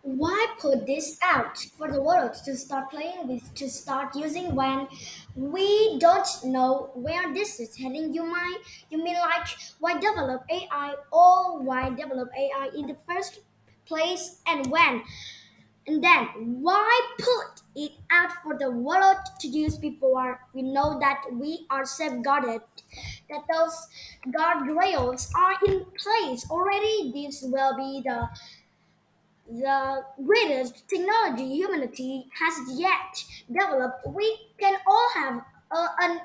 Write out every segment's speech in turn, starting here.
Why put this out for the world to start playing with, to start using when we don't know where this is heading? You mean like why develop AI or why develop AI in the first place and when? And then why put it out for the world to use before we know that we are safeguarded, that those guardrails are in place already? This will be the greatest technology humanity has yet developed. We can all have an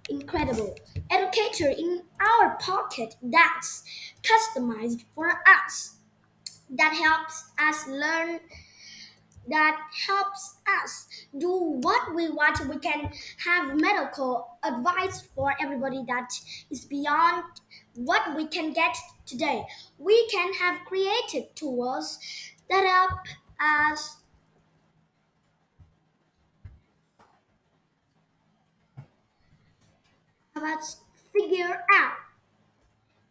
incredible educator in our pocket that's customized for us, that helps us learn, that helps us do what we want. We can have medical advice for everybody that is beyond what we can get today. We can have creative tools that help us help us figure out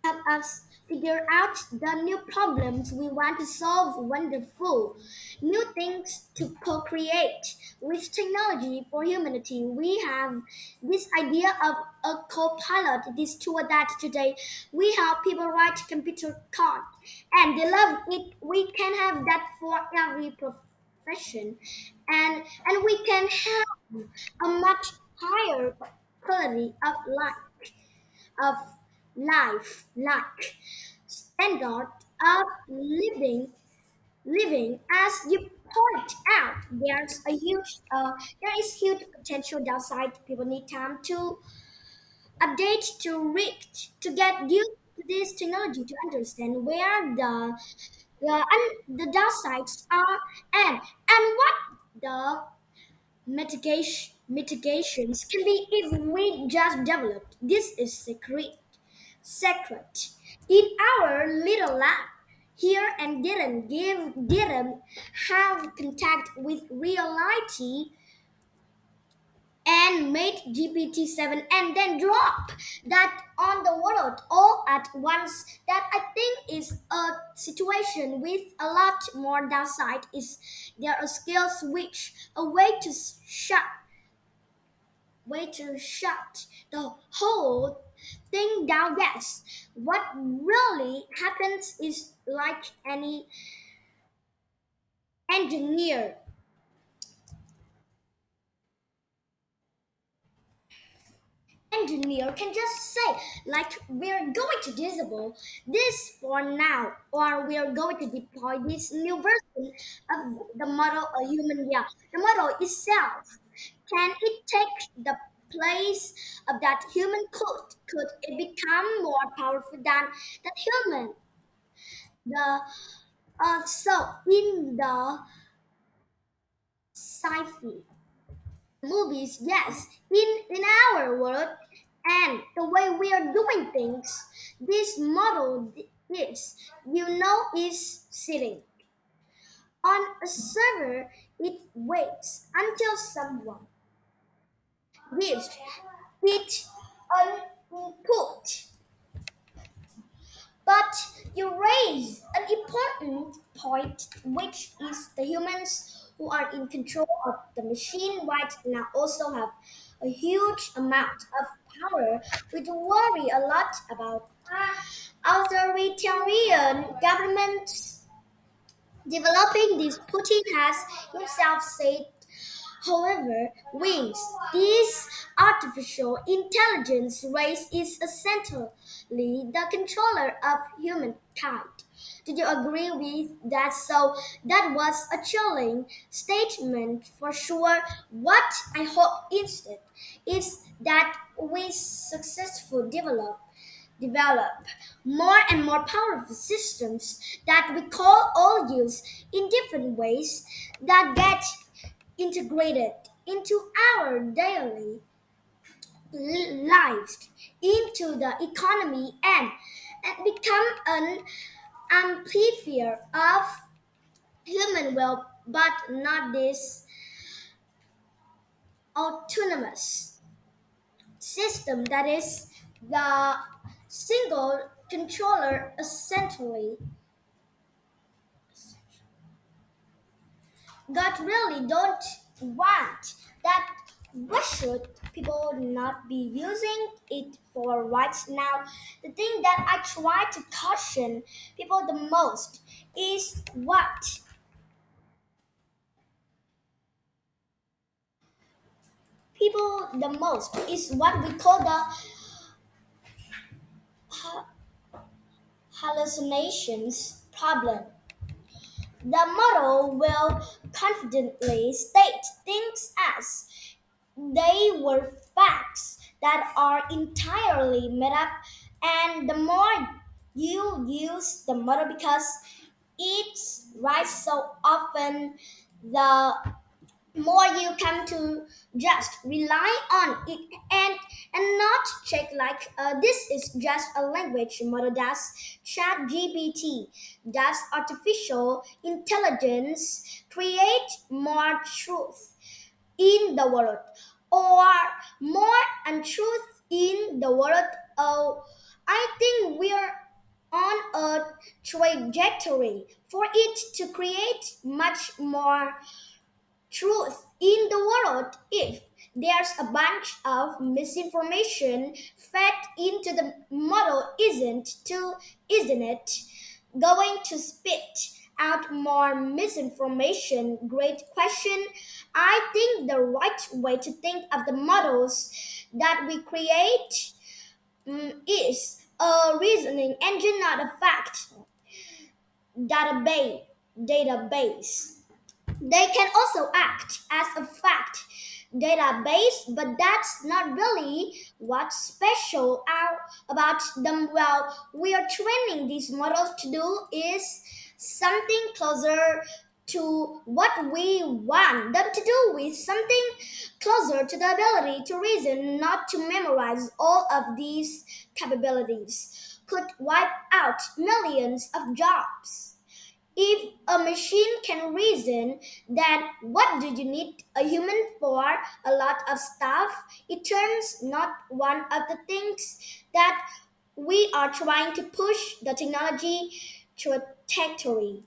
help us figure out the new problems we want to solve. Wonderful new things to co-create with technology for humanity. We have this idea of a co-pilot, this tool that today we help people write computer code and they love it. We can have that for every profession, and we can have a much higher quality of like standard of living. As you point out, there is huge potential downside. People need time to update, to reach, to get used to this technology, to understand where the downsides are, and what the mitigations can be if we just developed. This is secret in our little lab here, and didn't have contact with reality and made GPT-7 and then drop that on the world all at once. That I think is a situation with a lot more downside. Is there a skill switch, a way to shut the whole thing down? Yes. What really happens is like any engineer engineer can just say like we're going to disable this for now, or we're going to deploy this new version of the model, a human. Yeah, the model itself, can it take the place of that human? Could it become more powerful than that human? The So in the sci-fi movies, yes, in our world and the way we are doing things, this model is, is sitting on a server. It waits until someone gives it an input. But you raise an important point, which is the humans who are in control of the machine right now also have a huge amount of power. We do worry a lot about authoritarian governments developing this. Putin has himself said, however, wings. This artificial intelligence race is essentially the controller of humankind. Did you agree with that? So that was a chilling statement for sure. What I hope instead is that we successfully develop more and more powerful systems that we call all use in different ways, that get integrated into our daily lives, into the economy, and become an amplifier of human will, but not this autonomous system that is the single controller essentially God really don't want that. Why should people not be using it for right now? The thing that I try to caution people the most is what we call the hallucinations problem. The model will confidently state things as they were facts that are entirely made up, and the more you use the model because it's right so often, the more you come to just rely on it and not check like this is just a language model. Does chat gpt, does artificial intelligence create more truth in the world or more untruth in the world? Oh, I think we're on a trajectory for it to create much more truth in the world if there's a bunch of misinformation fed into the model. Isn't it going to spit out more misinformation? Great question. I think the right way to think of the models that we create is a reasoning engine, not a fact database. They can also act as a fact database, but that's not really what's special about them. Well, we are training these models to do is something closer to what we want them to do, with something closer to the ability to reason, not to memorize. All of these capabilities could wipe out millions of jobs. If a machine can reason, then what do you need a human for? A lot of stuff. It turns not one of the things that we are trying to push the technology trajectory.